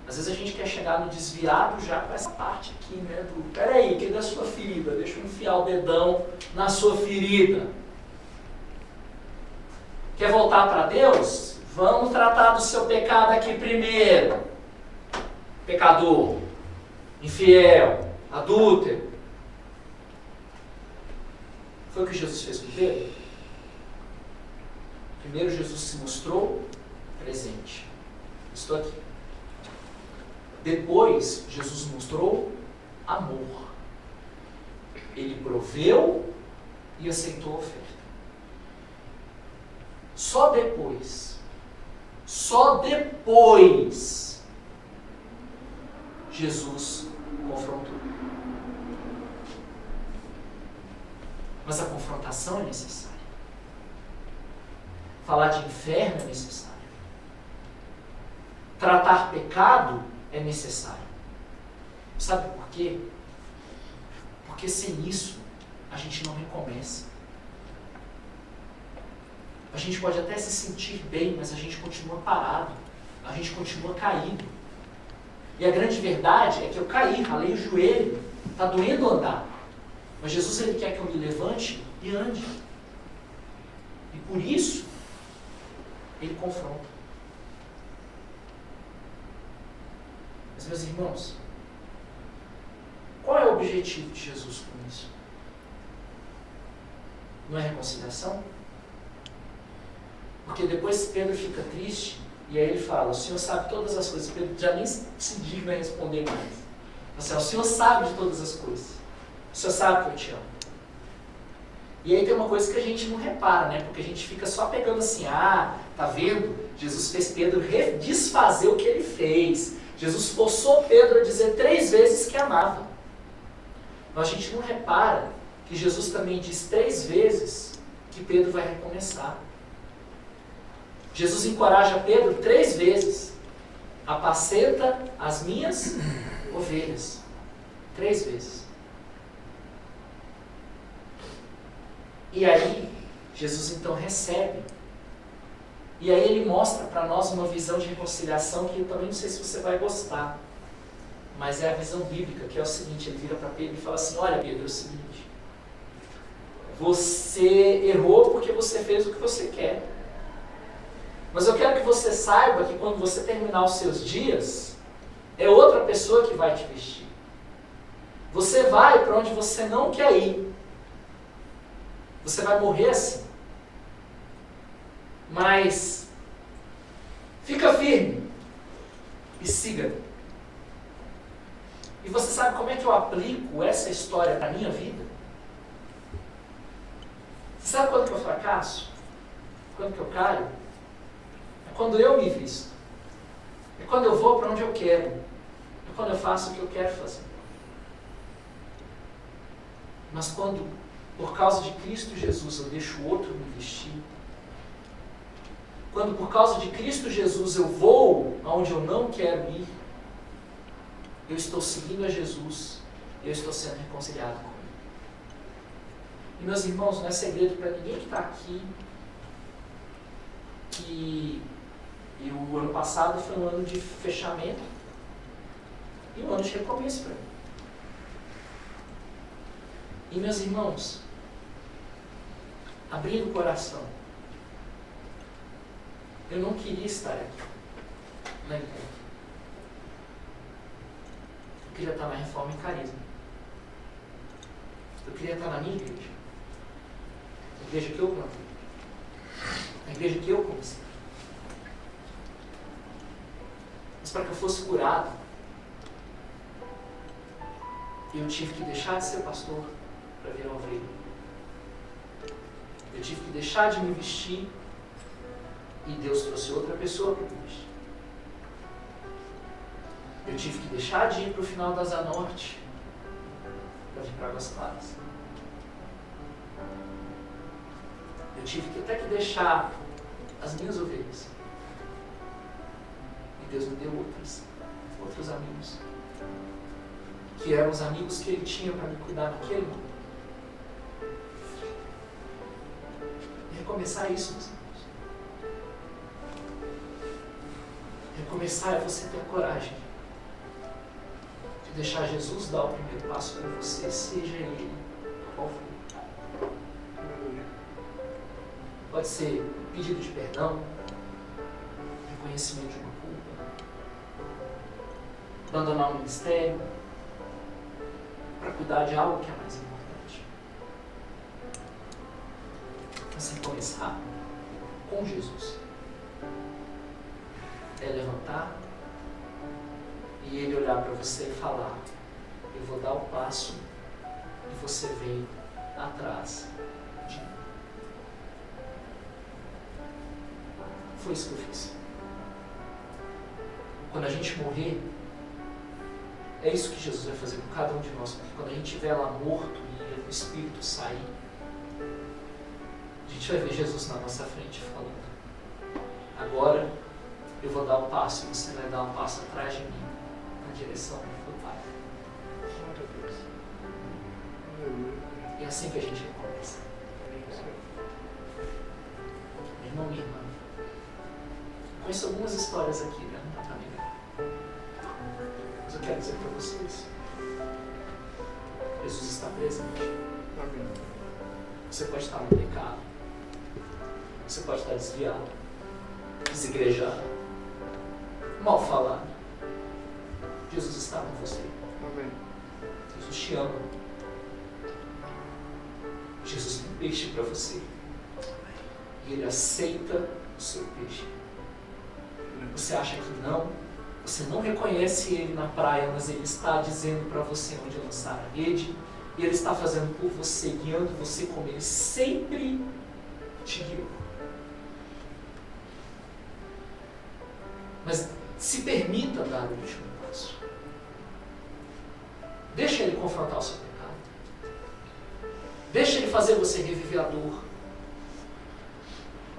Às vezes a gente quer chegar no desviado já com essa parte aqui, né? Do, peraí, que da sua ferida? Deixa eu enfiar o dedão na sua ferida. Quer voltar para Deus? Vamos tratar do seu pecado aqui primeiro. Pecador, infiel, adúltero. Foi o que Jesus fez com Pedro? Primeiro Jesus se mostrou presente. Estou aqui. Depois Jesus mostrou amor. Ele proveu e aceitou a oferta. Só depois Jesus confrontou. Mas a confrontação é necessária. Falar de inferno é necessário. Tratar pecado é necessário. Sabe por quê? Porque sem isso, a gente não recomeça. A gente pode até se sentir bem, mas a gente continua parado. A gente continua caído. E a grande verdade é que eu caí, ralei o joelho, está doendo andar. Mas Jesus, Ele quer que eu me levante e ande. E por isso, Ele confronta. Mas, meus irmãos, qual é o objetivo de Jesus com isso? Não é reconciliação? Porque depois Pedro fica triste e aí ele fala, o Senhor sabe todas as coisas. Pedro já nem se digna a responder mais. Assim, o Senhor sabe de todas as coisas. O Senhor sabe que eu te amo. E aí tem uma coisa que a gente não repara, né? Porque a gente fica só pegando assim, tá vendo? Jesus fez Pedro desfazer o que ele fez. Jesus forçou Pedro a dizer 3 vezes que amava. Mas a gente não repara que Jesus também diz 3 vezes que Pedro vai recomeçar. Jesus encoraja Pedro 3 vezes. Apacenta as minhas ovelhas. 3 vezes. E aí, Jesus então recebe. E aí ele mostra para nós uma visão de reconciliação que eu também não sei se você vai gostar. Mas é a visão bíblica, que é o seguinte, ele vira para Pedro e fala assim, olha Pedro, é o seguinte, você errou porque você fez o que você quer. Mas eu quero que você saiba que quando você terminar os seus dias, é outra pessoa que vai te vestir. Você vai para onde você não quer ir. Você vai morrer assim. Mas fica firme e siga. E você sabe como é que eu aplico essa história para a minha vida? Você sabe quando que eu fracasso? Quando que eu caio? É quando eu me visto. É quando eu vou para onde eu quero. É quando eu faço o que eu quero fazer. Mas quando, por causa de Cristo Jesus, eu deixo o outro me vestir, quando por causa de Cristo Jesus eu vou aonde eu não quero ir, eu estou seguindo a Jesus, eu estou sendo reconciliado com Ele. E meus irmãos, não é segredo para ninguém que está aqui, que o ano passado foi um ano de fechamento e um ano de recomeço para mim. E meus irmãos, abrindo o coração, eu não queria estar aqui, lá em Encontro. Eu queria estar na Reforma e Carisma. Eu queria estar na minha igreja. A igreja que eu plantei. A igreja que eu comecei. Mas para que eu fosse curado, eu tive que deixar de ser pastor para virar ovelha. Eu tive que deixar de me vestir e Deus trouxe outra pessoa para me vestir. Eu tive que deixar de ir para o final da Asa Norte para vir para Águas Claras. Eu tive que até que deixar as minhas ovelhas. E Deus me deu outros amigos. Que eram os amigos que Ele tinha para me cuidar naquele momento. E recomeçar isso, meus irmãos. Recomeçar é você ter coragem de deixar Jesus dar o primeiro passo por você, seja Ele qual for. Pode ser pedido de perdão, reconhecimento de uma culpa, abandonar o ministério, para cuidar de algo que é mais importante. Mas recomeçar com Jesus é levantar e Ele olhar para você e falar, eu vou dar o passo e você vem atrás de mim. Foi isso que eu fiz. Quando a gente morrer, é isso que Jesus vai fazer com cada um de nós, porque quando a gente estiver lá morto e o Espírito sair, a gente vai ver Jesus na nossa frente falando, agora eu vou dar um passo e você vai dar um passo atrás de mim, na direção do Pai. E é assim que a gente recomeça. Meu irmão, minha irmã, conheço algumas histórias aqui, né? Não dá pra negar. Mas eu quero dizer para vocês, Jesus está presente. Amém. Você pode estar no pecado. Você pode estar desviado, desigrejado, mal falado. Jesus está com você. Amém. Jesus te ama. Jesus tem peixe para você. E Ele aceita o seu peixe. Você acha que não? Você não reconhece Ele na praia, mas Ele está dizendo para você onde lançar a rede. E Ele está fazendo por você, guiando você como Ele sempre te guiou. Mas se permita dar o último passo. Deixa Ele confrontar o seu pecado. Deixa Ele fazer você reviver a dor.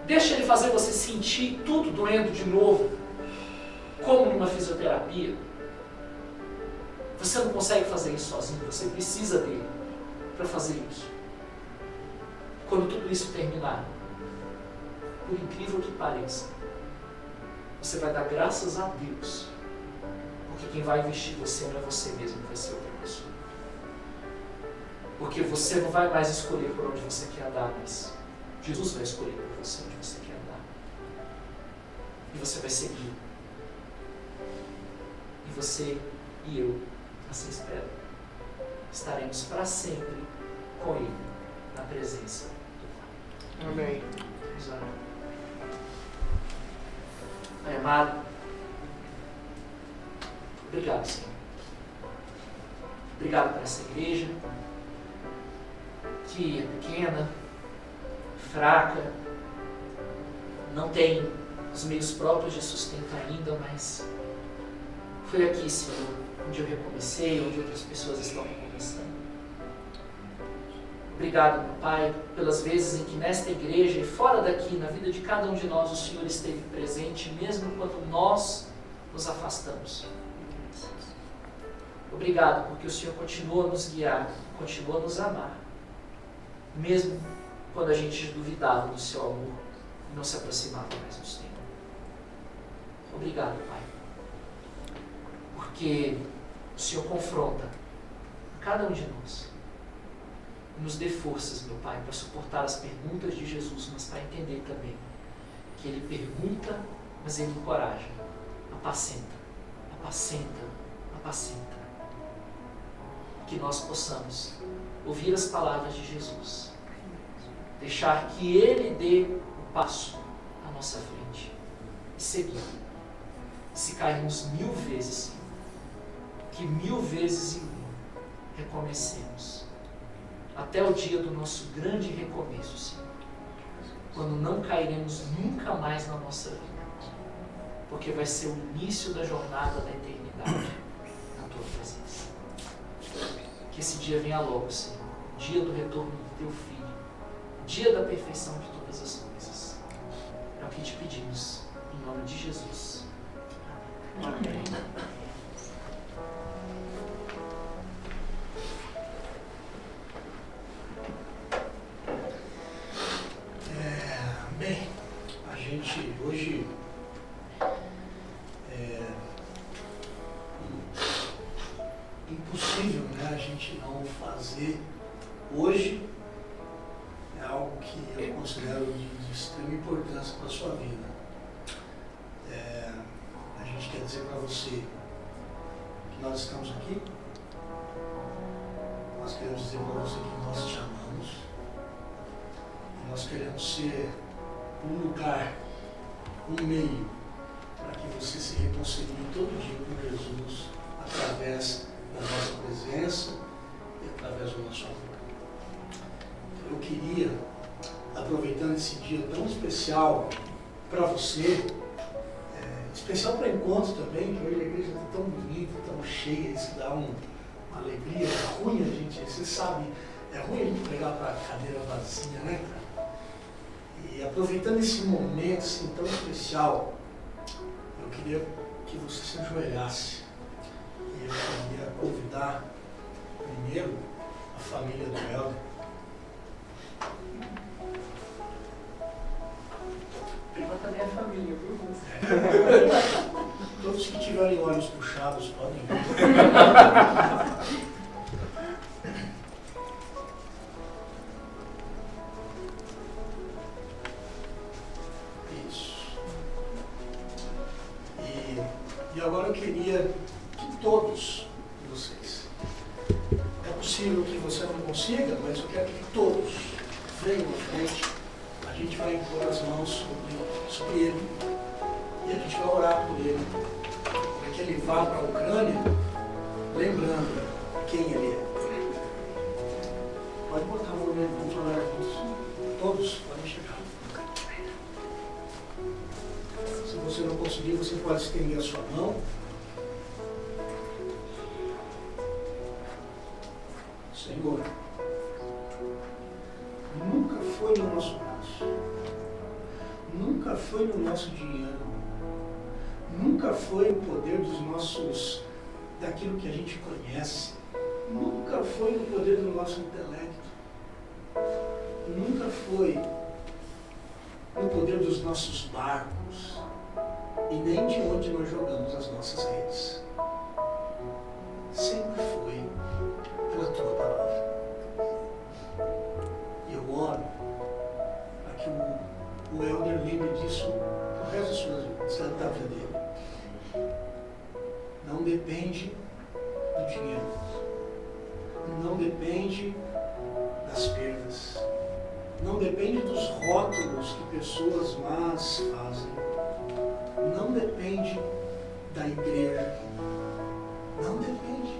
Deixa Ele fazer você sentir tudo doendo de novo, como numa fisioterapia. Você não consegue fazer isso sozinho, você precisa dele para fazer isso. Quando tudo isso terminar, por incrível que pareça, você vai dar graças a Deus, porque quem vai investir você não é você mesmo, vai ser outra pessoa. Porque você não vai mais escolher por onde você quer andar, mas Jesus vai escolher por você onde você quer andar. E você vai seguir. E você e eu, assim espero, estaremos para sempre com Ele, na presença do Pai. Amém. Vamos orar. Pai amado, obrigado, Senhor. Obrigado por essa igreja, que é pequena, fraca, não tem os meios próprios de sustento ainda, mas foi aqui, Senhor, onde eu recomecei, onde outras pessoas estão recomeçando. Obrigado, meu Pai, pelas vezes em que nesta igreja e fora daqui, na vida de cada um de nós, o Senhor esteve presente, mesmo quando nós nos afastamos. Obrigado, porque o Senhor continua a nos guiar, continua a nos amar, mesmo quando a gente duvidava do seu amor e não se aproximava mais do Senhor. Obrigado, Pai, porque o Senhor confronta a cada um de nós. Nos dê forças, meu Pai, para suportar as perguntas de Jesus, mas para entender também que Ele pergunta, mas Ele encoraja. Apacenta, apacenta, apacenta. Que nós possamos ouvir as palavras de Jesus, deixar que Ele dê o passo à nossa frente e seguir. Se cairmos 1000 vezes, que 1000 vezes e 1000 recomecemos. Até o dia do nosso grande recomeço, Senhor. Quando não cairemos nunca mais na nossa vida. Porque vai ser o início da jornada da eternidade na Tua presença. Que esse dia venha logo, Senhor. O dia do retorno do Teu Filho. O dia da perfeição de todas as coisas. É o que te pedimos. Em nome de Jesus. Amém. Bem, a gente hoje impossível, né, a gente não fazer hoje é algo que eu considero de extrema importância para a sua vida. A gente quer dizer para você que nós estamos aqui, nós queremos dizer para você que nós te amamos e nós queremos ser um lugar, um meio para que você se reconcilie todo dia com Jesus através da nossa presença e através do nosso amor. Eu queria, aproveitando esse dia tão especial para você, especial para encontro também, que hoje a igreja está tão bonita, tão cheia, isso dá uma alegria. É ruim a gente, você sabe, é ruim a gente pegar para a cadeira vazia, né, cara? E aproveitando esse momento assim, tão especial, eu queria que você se ajoelhasse. E eu queria convidar primeiro a família do Helder. Prima também é família, viu? Todos que tiverem olhos puxados podem vir. Isso. E agora eu queria que todos vocês, é possível que você não consiga, mas eu quero que todos venham à frente. A gente vai impor as mãos sobre ele e a gente vai orar por ele, para que ele vá para a Ucrânia, lembrando quem ele é. Pode botar a mão nele, vamos orar juntos. Todos podem chegar. Se você não conseguir, você pode estender a sua mão. Senhor, nunca foi no nosso braço, nunca foi no nosso dinheiro, nunca foi no poder dos nossos, daquilo que a gente conhece, nunca foi no poder do nosso intelecto, nunca foi no poder dos nossos barcos e nem de onde nós jogamos as nossas redes. Sempre foi pela tua palavra. E eu oro para que o Helder lembre disso pro resto da vida dele. Não depende do dinheiro. Não depende das perdas. Não depende dos rótulos que pessoas más fazem. Não depende da igreja. Não depende.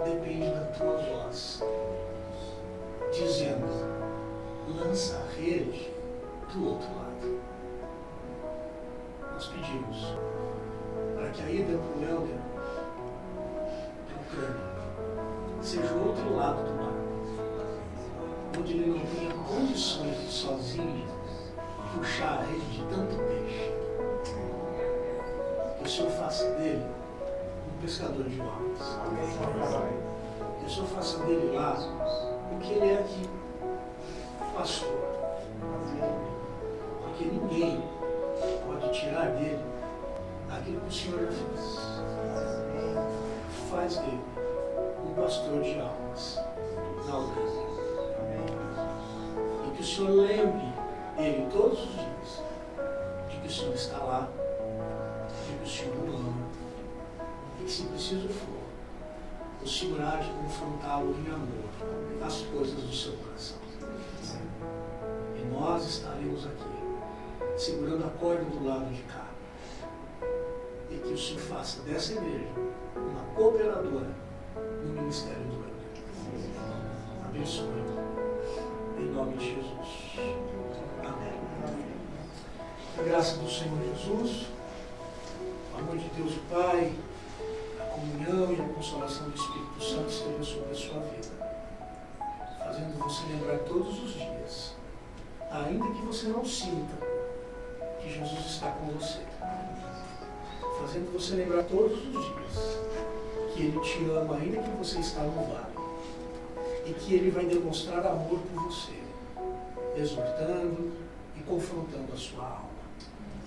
Depende da tua voz, dizendo, lança a rede do outro lado. Nós pedimos para que a ida para o Helder, para a Ucrânia, seja o outro lado do mar, onde ele não tenha condições de sozinho puxar a rede de tanto peixe. Que o Senhor faça dele um pescador de almas. Que o Senhor faça dele lá o que ele é aqui, pastor. Porque ninguém pode tirar dele aquilo que o Senhor já fez. Faz dele um pastor de almas na Ucrânia. E que o Senhor lembre ele todos os dias de que o Senhor está lá, de que o Senhor o ama. E que, se preciso for, o Senhor há de confrontá-lo em amor às coisas do seu coração. E nós estaremos aqui, segurando a corda do lado de cá. E que o Senhor faça dessa igreja uma cooperadora no ministério do Helder. Abençoe. Em nome de Jesus. Amém. A graça do Senhor Jesus, o amor de Deus o Pai, a comunhão e a consolação do Espírito Santo estejam sobre a sua vida, fazendo você lembrar todos os dias, ainda que você não sinta, que Jesus está com você, fazendo você lembrar todos os dias que Ele te ama, ainda que você está no vale, e que Ele vai demonstrar amor por você, exortando e confrontando a sua alma,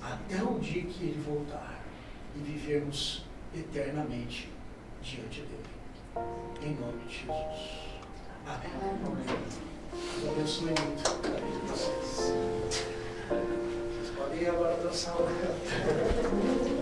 até o dia que Ele voltar e vivermos eternamente diante dele. Em nome de Jesus. Amém. Deus abençoe muito a vida de vocês. Vocês podem ir agora dançar o canto.